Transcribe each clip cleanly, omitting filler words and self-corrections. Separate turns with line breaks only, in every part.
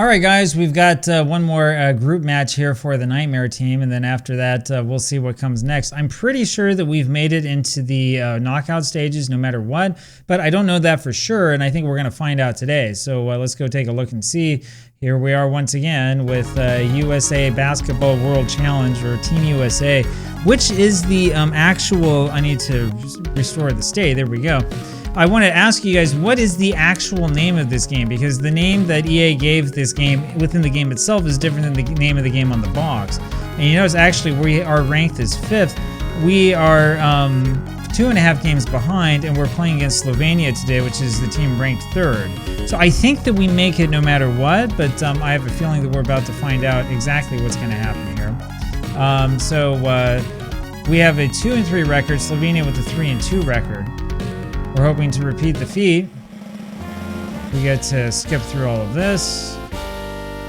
All right, guys, we've got one more group match here for the Nightmare team, and then after that, we'll see what comes next. I'm pretty sure that we've made it into the knockout stages no matter what, but I don't know that for sure, and I think we're going to find out today. So let's go take a look and see. Here we are once again with USA Basketball World Challenge, or Team USA, which is the actual... I need to restore the state. There we go. I want to ask you guys, what is the actual name of this game? Because the name that EA gave this game within the game itself is different than the name of the game on the box. And you notice actually we are ranked as 5th. We are 2.5 games behind, and we're playing against Slovenia today, which is the team ranked 3rd. So I think that we make it no matter what, but I have a feeling that we're about to find out exactly what's going to happen here. We have a 2-3 record, Slovenia with a 3-2 record. We're hoping to repeat the feat. We get to skip through all of this.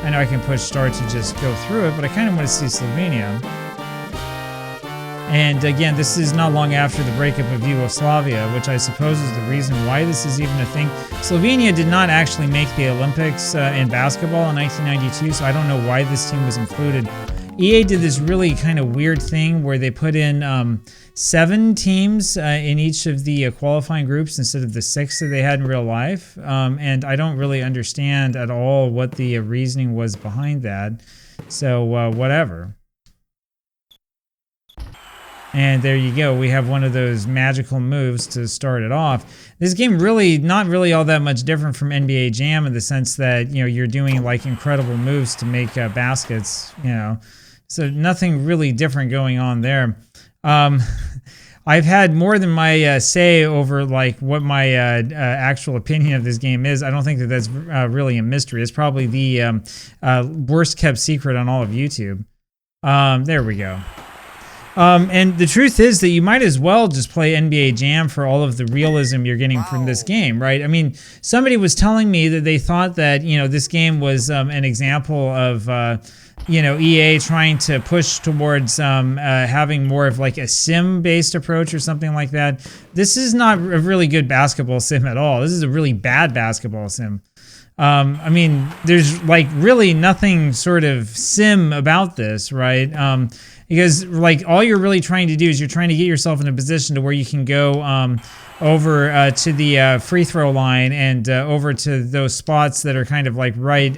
I know I can push start to just go through it, but I kind of want to see Slovenia. And again, this is not long after the breakup of Yugoslavia, which I suppose is the reason why this is even a thing. Slovenia did not actually make the Olympics in basketball in 1992, so I don't know why this team was included. EA did this really kind of weird thing where they put in 7 teams in each of the qualifying groups instead of the 6 that they had in real life. And I don't really understand at all what the reasoning was behind that. So whatever. And there you go. We have one of those magical moves to start it off. This game really, not really all that much different from NBA Jam in the sense that, you know, you're doing like incredible moves to make baskets, you know. So nothing really different going on there. I've had more than my say over like what my actual opinion of this game is. I don't think that that's really a mystery. It's probably the worst kept secret on all of YouTube. There we go. And the truth is that you might as well just play NBA Jam for all of the realism you're getting from this game, right? I mean, somebody was telling me that they thought that, you know, this game was an example of, you know, EA trying to push towards having more of like a sim-based approach or something like that. This is not a really good basketball sim at all. This is a really bad basketball sim. I mean, there's like really nothing sort of sim about this, right? Because like all you're really trying to do is you're trying to get yourself in a position to where you can go over to the free throw line and over to those spots that are kind of like right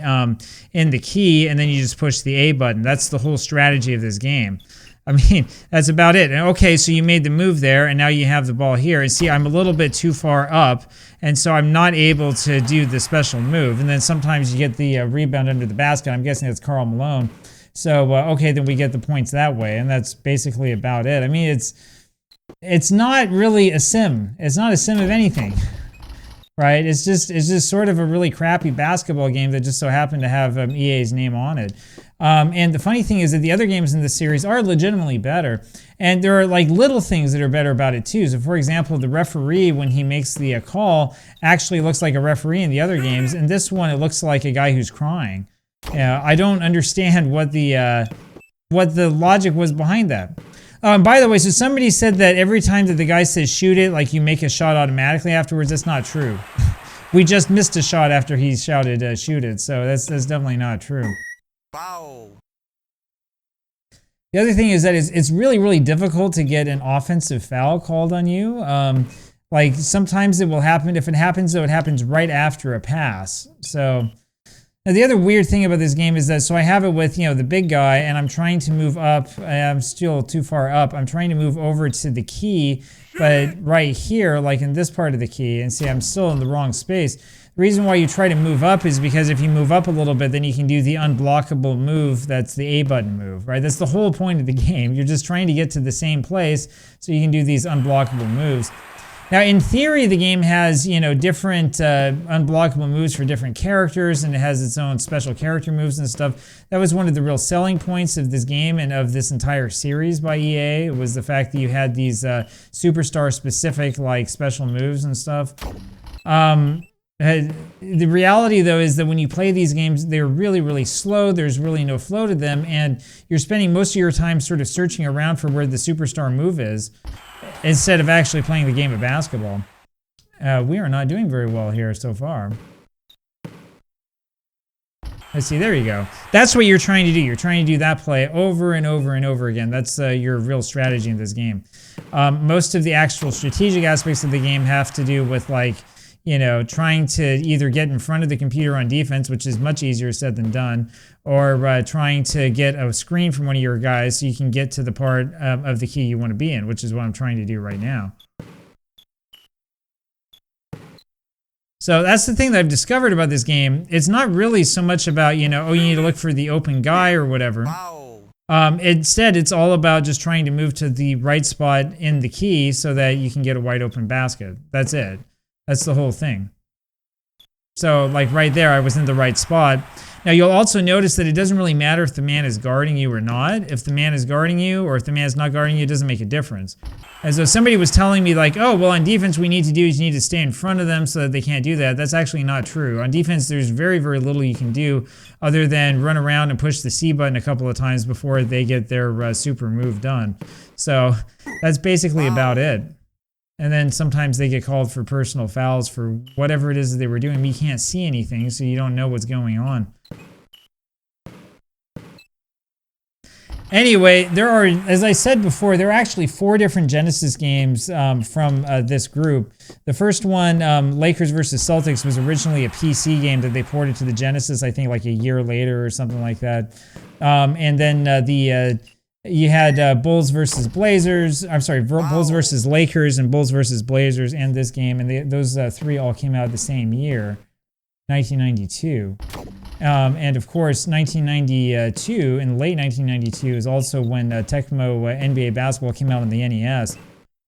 in the key, and then you just push the A button. That's the whole strategy of this game. I mean, that's about it. And okay, so you made the move there, and now you have the ball here. And see, I'm a little bit too far up, and so I'm not able to do the special move. And then sometimes you get the rebound under the basket. I'm guessing it's Karl Malone. So, okay, then we get the points that way, and that's basically about it. I mean, it's not really a sim. It's not a sim of anything, right? It's just sort of a really crappy basketball game that just so happened to have EA's name on it. And the funny thing is that the other games in this series are legitimately better, and there are like little things that are better about it too. So, for example, the referee, when he makes the call, actually looks like a referee in the other games. In this one, it looks like a guy who's crying. Yeah, I don't understand what the logic was behind that. By the way, so somebody said that every time that the guy says shoot it, like you make a shot automatically afterwards. That's not true. We just missed a shot after he shouted shoot it, so that's definitely not true. Wow. The other thing is that it's really, really difficult to get an offensive foul called on you. Like sometimes it will happen. If it happens, though, it happens right after a pass. So... Now, the other weird thing about this game is that, so I have it with, you know, the big guy, and I'm trying to move up. I'm still too far up. I'm trying to move over to the key, but right here, like in this part of the key, and see, I'm still in the wrong space. The reason why you try to move up is because if you move up a little bit, then you can do the unblockable move. That's the A button move, right? That's the whole point of the game. You're just trying to get to the same place so you can do these unblockable moves. Now, in theory, the game has, you know, different unblockable moves for different characters, and it has its own special character moves and stuff. That was one of the real selling points of this game and of this entire series by EA, was the fact that you had these superstar-specific, like, special moves and stuff. The reality, though, is that when you play these games, they're really, really slow. There's really no flow to them, and you're spending most of your time sort of searching around for where the superstar move is, instead of actually playing the game of basketball. We are not doing very well here so far. Let's see, there you go. That's what you're trying to do. You're trying to do that play over and over and over again. That's your real strategy in this game. Most of the actual strategic aspects of the game have to do with, like, you know, trying to either get in front of the computer on defense, which is much easier said than done, or trying to get a screen from one of your guys so you can get to the part of the key you want to be in, which is what I'm trying to do right now. So that's the thing that I've discovered about this game. It's not really so much about, you know, oh, you need to look for the open guy or whatever. Instead, it's all about just trying to move to the right spot in the key so that you can get a wide open basket. That's it. That's the whole thing. So, like right there, I was in the right spot. Now, you'll also notice that it doesn't really matter if the man is guarding you or not. If the man is guarding you or if the man is not guarding you, it doesn't make a difference. As though somebody was telling me, like, oh, well, on defense, we need to do is you need to stay in front of them so that they can't do that. That's actually not true. On defense, there's very, very little you can do other than run around and push the C button a couple of times before they get their super move done. So that's basically about it. And then sometimes they get called for personal fouls for whatever it is that they were doing. You can't see anything, so you don't know what's going on. Anyway, there are, as I said before, there are actually 4 different Genesis games from this group. The first one, Lakers versus Celtics, was originally a PC game that they ported to the Genesis, I think like a year later or something like that. And then you had Bulls versus Blazers. I'm sorry, Bulls versus Lakers and Bulls versus Blazers and this game. And those 3 all came out the same year, 1992. And of course, 1992, in late 1992, is also when Tecmo NBA Basketball came out on the NES.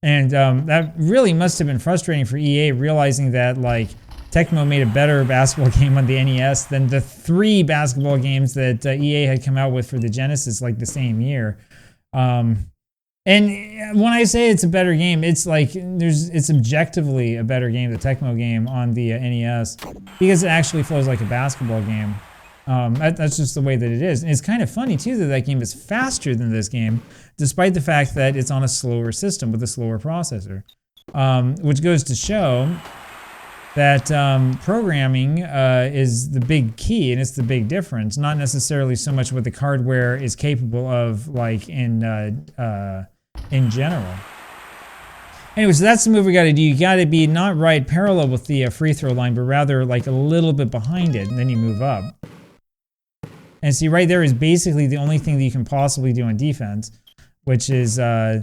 And that really must have been frustrating for EA, realizing that, like, Tecmo made a better basketball game on the NES than the 3 basketball games that EA had come out with for the Genesis, like, the same year. And when I say it's a better game, it's like it's objectively a better game, the Tecmo game on the NES, because it actually flows like a basketball game. That's just the way that it is. And it's kind of funny too that that game is faster than this game, despite the fact that it's on a slower system with a slower processor, which goes to show that programming is the big key, and it's the big difference, not necessarily so much what the hardware is capable of, like in general. Anyway, so that's the move we got to do. You got to be not right parallel with the free throw line, but rather like a little bit behind it, and then you move up. And see, right there is basically the only thing that you can possibly do on defense, which is, there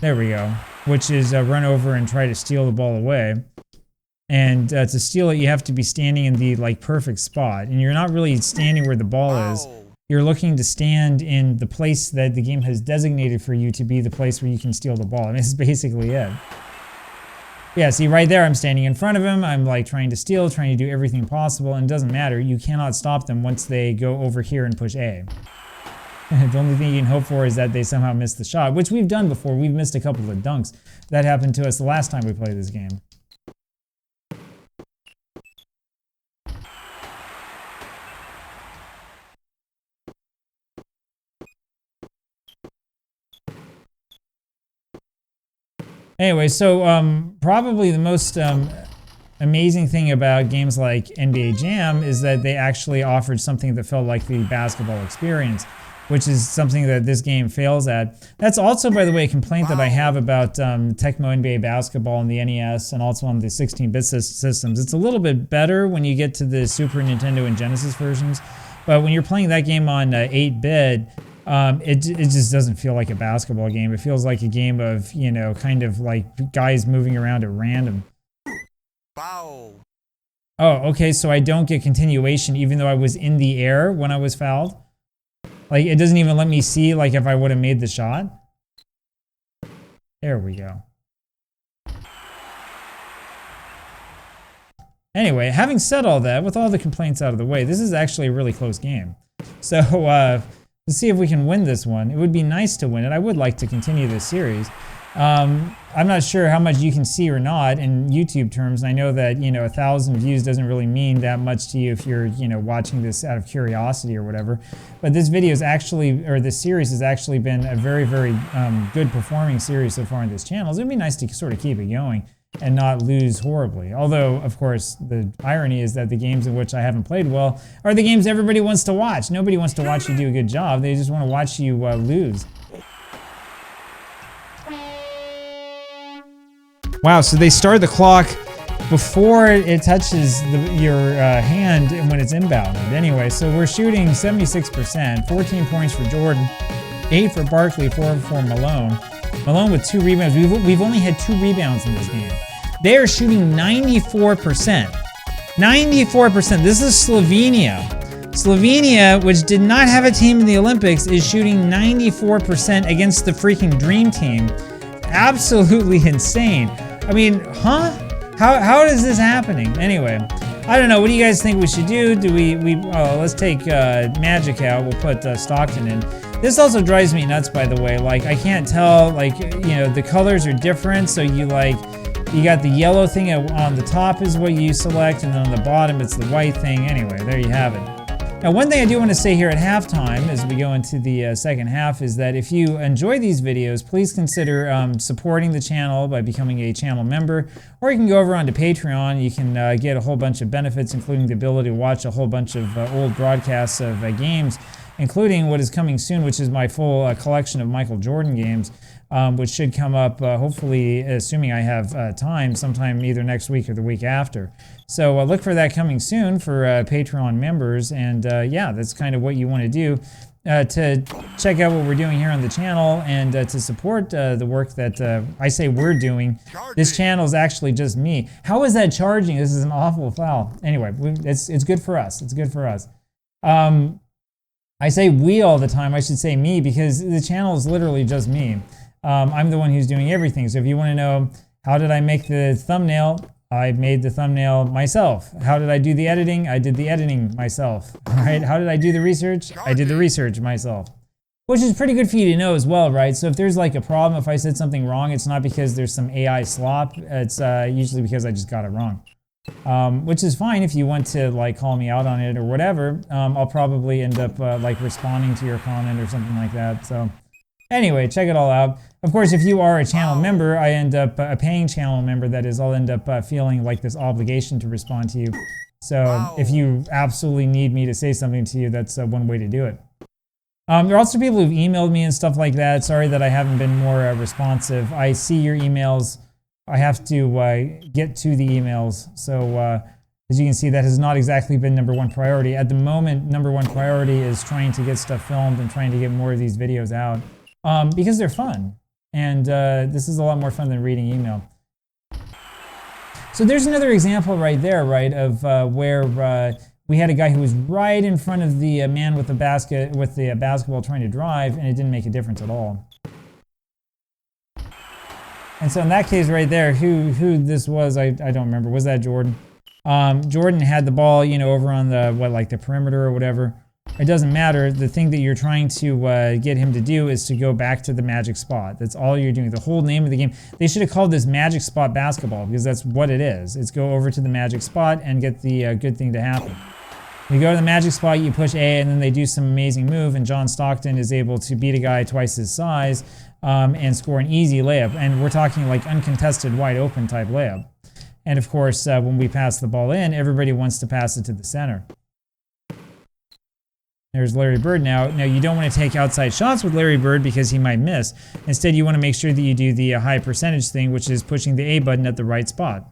we go, which is run over and try to steal the ball away. And to steal it, you have to be standing in the, like, perfect spot. And you're not really standing where the ball is. You're looking to stand in the place that the game has designated for you to be the place where you can steal the ball. I mean, this is basically it. Yeah, see, right there, I'm standing in front of him. I'm, like, trying to steal, trying to do everything possible. And it doesn't matter. You cannot stop them once they go over here and push A. The only thing you can hope for is that they somehow miss the shot, which we've done before. We've missed a couple of dunks. That happened to us the last time we played this game. Anyway, so probably the most amazing thing about games like NBA Jam is that they actually offered something that felt like the basketball experience, which is something that this game fails at. That's also, by the way, a complaint that I have about Tecmo NBA Basketball on the NES and also on the 16-bit systems. It's a little bit better when you get to the Super Nintendo and Genesis versions, but when you're playing that game on 8-bit, it just doesn't feel like a basketball game. It feels like a game of, you know, kind of like guys moving around at random. Foul. Oh, okay, so I don't get continuation even though I was in the air when I was fouled? Like, it doesn't even let me see, like, if I would have made the shot? There we go. Anyway, having said all that, with all the complaints out of the way, this is actually a really close game. So, let's see if we can win this one. It would be nice to win it. I would like to continue this series. I'm not sure how much you can see or not in YouTube terms. I know that, you know, 1,000 views doesn't really mean that much to you if you're, you know, watching this out of curiosity or whatever. But this video is actually, or this series has actually been a very, very good performing series so far on this channel. So it'd be nice to sort of keep it going. and not lose horribly. Although, of course, the irony is that the games in which I haven't played well are the games everybody wants to watch. Nobody wants to watch you do a good job. They just want to watch you lose. Wow, so they start the clock before it touches your hand when it's inbounded. Anyway, so we're shooting 76%, 14 points for Jordan, 8 for Barkley, 4 for Malone. Malone with 2 rebounds. We've only had 2 rebounds in this game. They are shooting 94%. 94%. This is Slovenia. Slovenia, which did not have a team in the Olympics, is shooting 94% against the freaking dream team. Absolutely insane. I mean, huh? How is this happening? Anyway, I don't know. What do you guys think we should do? Do let's take Magic out. We'll put Stockton in. This also drives me nuts, by the way. Like, I can't tell, like, you know, the colors are different. So you got the yellow thing on the top is what you select, and then on the bottom it's the white thing. Anyway, there you have it. Now, one thing I do want to say here at halftime as we go into the second half is that if you enjoy these videos, please consider supporting the channel by becoming a channel member, or you can go over onto Patreon. You can get a whole bunch of benefits, including the ability to watch a whole bunch of old broadcasts of games, including what is coming soon, which is my full collection of Michael Jordan games, which should come up hopefully, assuming I have time, sometime either next week or the week after. So look for that coming soon for Patreon members, and yeah, that's kind of what you want to do to check out what we're doing here on the channel, and to support the work that I say we're doing. This channel is actually just me. How is that charging? This is an awful foul. Anyway, it's good for us. It's good for us. I say we all the time. I should say me, because the channel is literally just me. I'm the one who's doing everything. So if you want to know, how did I make the thumbnail? I made the thumbnail myself. How did I do the editing? I did the editing myself. Right? How did I do the research? I did the research myself. Which is pretty good for you to know as well, right? So if there's like a problem, if I said something wrong, it's not because there's some AI slop. It's usually because I just got it wrong. Which is fine if you want to like call me out on it or whatever. I'll probably end up like responding to your comment or something like that. So anyway, check it all out. Of course, if you are a channel member, I end up a paying channel member. That is, I'll end up feeling like this obligation to respond to you. So if you absolutely need me to say something to you, that's one way to do it. There are also people who've emailed me and stuff like that. Sorry that I haven't been more responsive. I see your emails. I have to get to the emails. So as you can see, that has not exactly been #1 priority. At the moment, #1 priority is trying to get stuff filmed and trying to get more of these videos out because they're fun. And this is a lot more fun than reading email. So there's another example right there, right, of where we had a guy who was right in front of the man with the basket, with the basketball trying to drive, and it didn't make a difference at all. And so in that case right there, who this was, I don't remember. Was that Jordan? Jordan had the ball, you know, over on the, like the perimeter or whatever. It doesn't matter. The thing that you're trying to get him to do is to go back to the magic spot. That's all you're doing. The whole name of the game. They should have called this magic spot basketball, because that's what it is. It's go over to the magic spot and get the good thing to happen. You go to the magic spot, you push A, and then they do some amazing move, and John Stockton is able to beat a guy twice his size and score an easy layup. And we're talking like uncontested, wide open type layup. And of course, when we pass the ball in, everybody wants to pass it to the center. There's Larry Bird now. Now, you don't want to take outside shots with Larry Bird because he might miss. Instead, you want to make sure that you do the high percentage thing, which is pushing the A button at the right spot.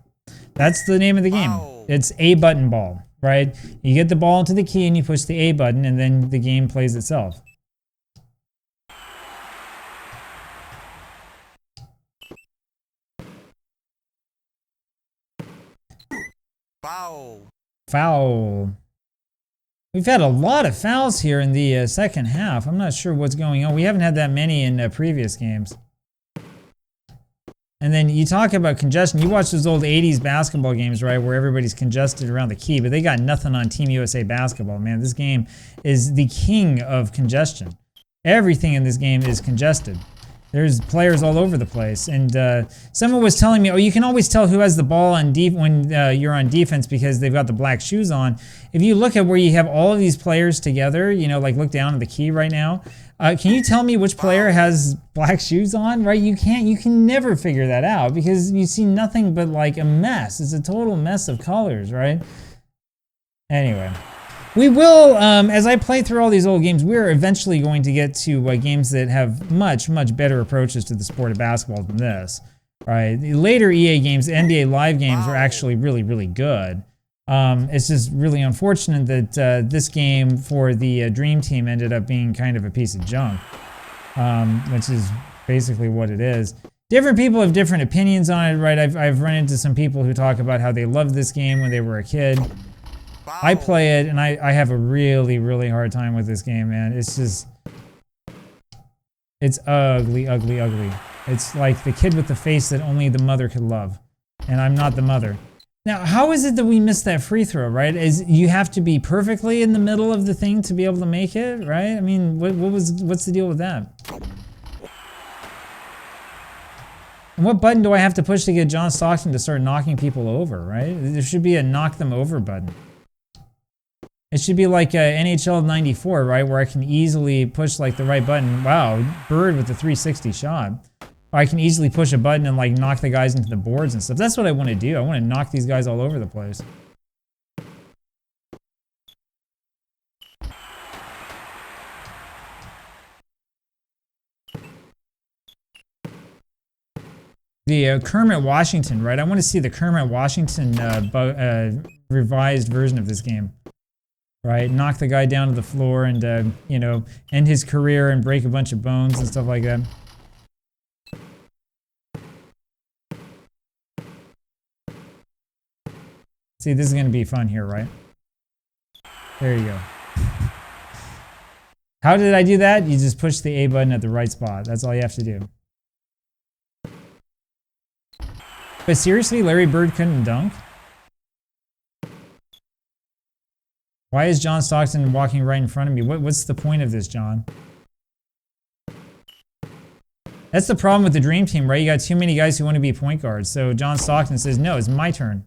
That's the name of the game. It's A button ball, right? You get the ball into the key and you push the A button, and then the game plays itself.
Foul.
Foul. We've had a lot of fouls here in the second half. I'm not sure what's going on. We haven't had that many in previous games. And then you talk about congestion. You watch those old 80s basketball games, right, where everybody's congested around the key, but they got nothing on Team USA basketball, man. This game is the king of congestion. Everything in this game is congested. There's players all over the place, and someone was telling me, oh, you can always tell who has the ball on when you're on defense because they've got the black shoes on. If you look at where you have all of these players together, you know, like look down at the key right now. Can you tell me which player has black shoes on? Right? You can't. You can never figure that out because you see nothing but like a mess. It's a total mess of colors, right? Anyway. We will, as I play through all these old games, we're eventually going to get to games that have much, much better approaches to the sport of basketball than this, right? The later EA games, the NBA Live games, are actually really, really good. It's just really unfortunate that this game for the Dream Team ended up being kind of a piece of junk, which is basically what it is. Different people have different opinions on it, right? I've run into some people who talk about how they loved this game when they were a kid. I play it, and I have a really, really hard time with this game, man. It's just... It's ugly, ugly, ugly. It's like the kid with the face that only the mother could love. And I'm not the mother. Now, how is it that we missed that free throw, right? You have to be perfectly in the middle of the thing to be able to make it, right? I mean, what's the deal with that? And what button do I have to push to get John Stockton to start knocking people over, right? There should be a knock them over button. It should be like NHL 94, right? Where I can easily push like the right button. Wow, Bird with the 360 shot. Or I can easily push a button and like knock the guys into the boards and stuff. That's what I want to do. I want to knock these guys all over the place. The Kermit Washington, right? I want to see the Kermit Washington revised version of this game. Right, knock the guy down to the floor and, you know, end his career and break a bunch of bones and stuff like that. See, this is going to be fun here, right? There you go. How did I do that? You just push the A button at the right spot. That's all you have to do. But seriously, Larry Bird couldn't dunk? Why is John Stockton walking right in front of me? What's the point of this, John? That's the problem with the Dream Team, right? You got too many guys who want to be point guards. So John Stockton says, no, it's my turn.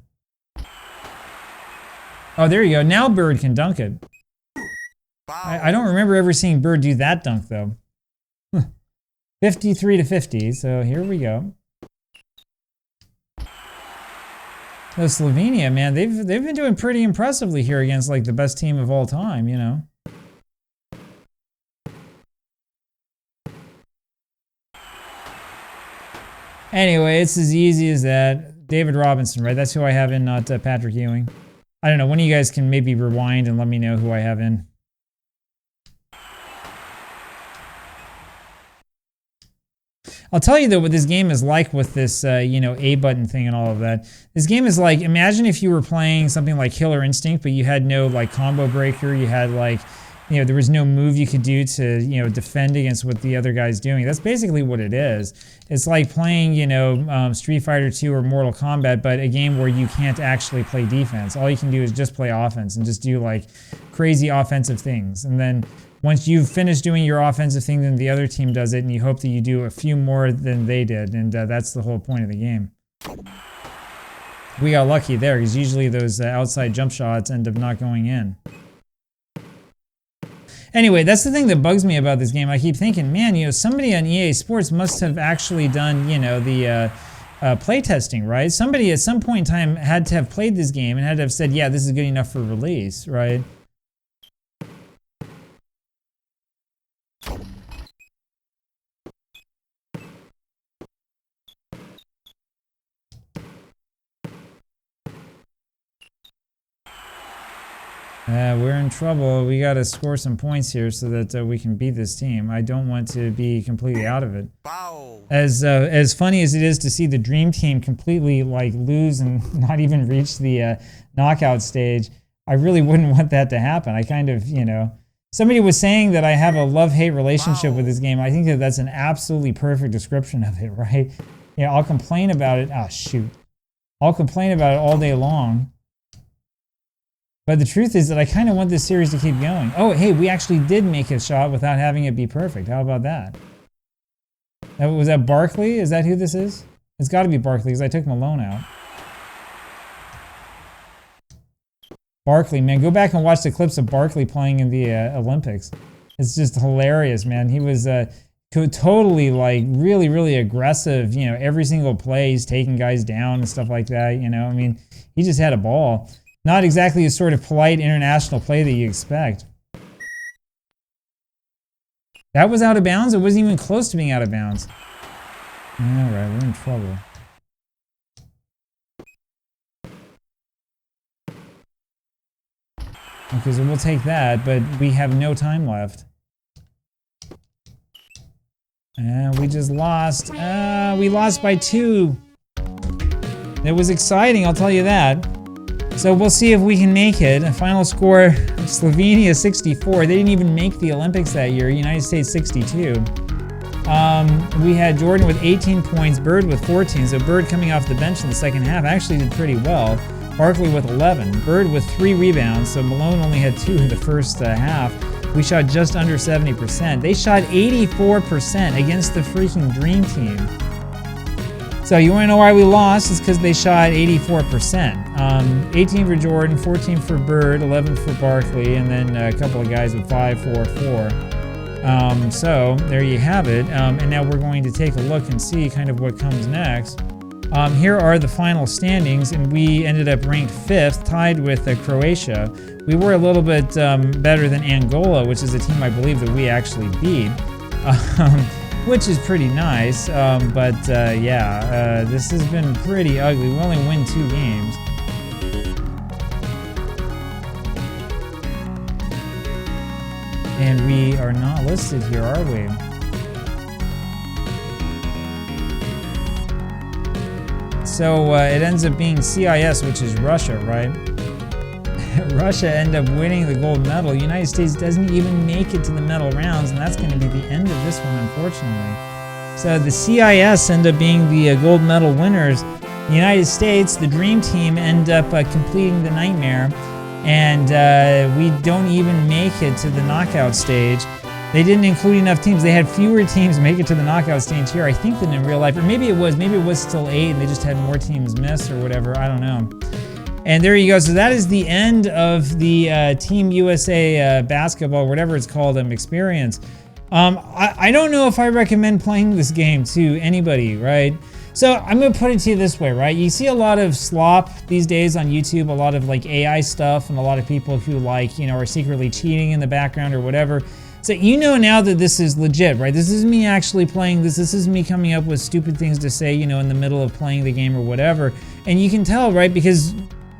Oh, there you go. Now Bird can dunk it. I don't remember ever seeing Bird do that dunk, though. 53-50, so here we go. No, Slovenia, man, they've been doing pretty impressively here against like the best team of all time, you know. Anyway, it's as easy as that. David Robinson, right? That's who I have in, not Patrick Ewing. I don't know. One of you guys can maybe rewind and let me know who I have in. I'll tell you though what this game is like with this, you know, A button thing and all of that. This game is like, imagine if you were playing something like Killer Instinct, but you had no like combo breaker. You had like, you know, there was no move you could do to, you know, defend against what the other guy's doing. That's basically what it is. It's like playing, you know, Street Fighter 2 or Mortal Kombat, but a game where you can't actually play defense. All you can do is just play offense and just do like crazy offensive things. And then once you've finished doing your offensive thing, then the other team does it, and you hope that you do a few more than they did, and that's the whole point of the game. We got lucky there, because usually those outside jump shots end up not going in. Anyway, that's the thing that bugs me about this game. I keep thinking, man, you know, somebody on EA Sports must have actually done, you know, the playtesting, right? Somebody at some point in time had to have played this game and had to have said, yeah, this is good enough for release, right? We're in trouble. We got to score some points here so that we can beat this team. I don't want to be completely out of it.
Wow.
As funny as it is to see the Dream Team completely like lose and not even reach the knockout stage, I really wouldn't want that to happen. I kind of, you know, somebody was saying that I have a love-hate relationship with this game. I think that that's an absolutely perfect description of it, right? You know, I'll complain about it. Oh, shoot. I'll complain about it all day long. But the truth is that I kind of want this series to keep going. Oh, hey, we actually did make a shot without having it be perfect. How about that? Was that Barkley? Is that who this is? It's got to be Barkley because I took Malone out. Barkley, man, go back and watch the clips of Barkley playing in the Olympics. It's just hilarious, man. He was totally like really, really aggressive. You know, every single play he's taking guys down and stuff like that. You know, I mean, he just had a ball. Not exactly a sort of polite international play that you expect. That was out of bounds. It wasn't even close to being out of bounds. All right, we're in trouble. Okay, so we'll take that, but we have no time left. And we just lost. We lost by 2. It was exciting, I'll tell you that. So we'll see if we can make it. A final score, Slovenia 64. They didn't even make the Olympics that year. United States 62. We had Jordan with 18 points, Bird with 14. So Bird coming off the bench in the second half actually did pretty well. Barkley with 11. Bird with 3 rebounds. So Malone only had 2 in the first half. We shot just under 70%. They shot 84% against the freaking Dream Team. So you want to know why we lost? It's because they shot 84%. 18 for Jordan, 14 for Bird, 11 for Barkley, and then a couple of guys with 5, 4, 4. So there you have it. And now we're going to take a look and see kind of what comes next. Here are the final standings, and we ended up ranked 5th, tied with Croatia. We were a little bit better than Angola, which is a team I believe that we actually beat. Which is pretty nice, yeah, this has been pretty ugly. We only win 2 games. And we are not listed here, are we? So it ends up being CIS, which is Russia, right? Russia end up winning the gold medal. United States doesn't even make it to the medal rounds, and that's going to be the end of this one, unfortunately. So the CIS end up being the gold medal winners. The United States, the Dream Team, end up completing the nightmare, and we don't even make it to the knockout stage. They didn't include enough teams. They had fewer teams make it to the knockout stage here, I think, than in real life. Or maybe it was still 8, and they just had more teams miss or whatever. I don't know. And there you go. So that is the end of the Team USA basketball, whatever it's called, experience. I don't know if I recommend playing this game to anybody, right? So I'm going to put it to you this way, right? You see a lot of slop these days on YouTube, a lot of like AI stuff, and a lot of people who like, are secretly cheating in the background or whatever. So you know now that this is legit, right? This is me actually playing this. This is me coming up with stupid things to say, in the middle of playing the game or whatever. And you can tell, right? Because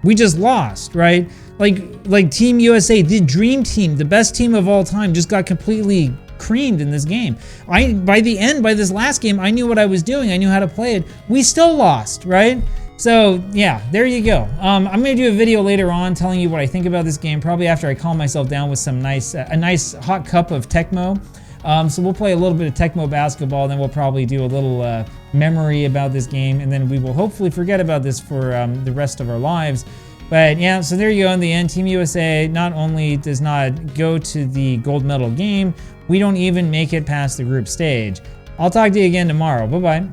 we just lost, right? Like Team USA, the Dream Team, the best team of all time, just got completely creamed in this game. By this last game, I knew what I was doing. I knew how to play it. We still lost, right? So yeah, there you go. I'm gonna do a video later on telling you what I think about this game, probably after I calm myself down with some a nice hot cup of Tecmo. So we'll play a little bit of Tecmo basketball, then we'll probably do a little memory about this game, and then we will hopefully forget about this for the rest of our lives. But yeah, so there you go. In the end, Team USA not only does not go to the gold medal game, we don't even make it past the group stage. I'll talk to you again tomorrow. Bye-bye.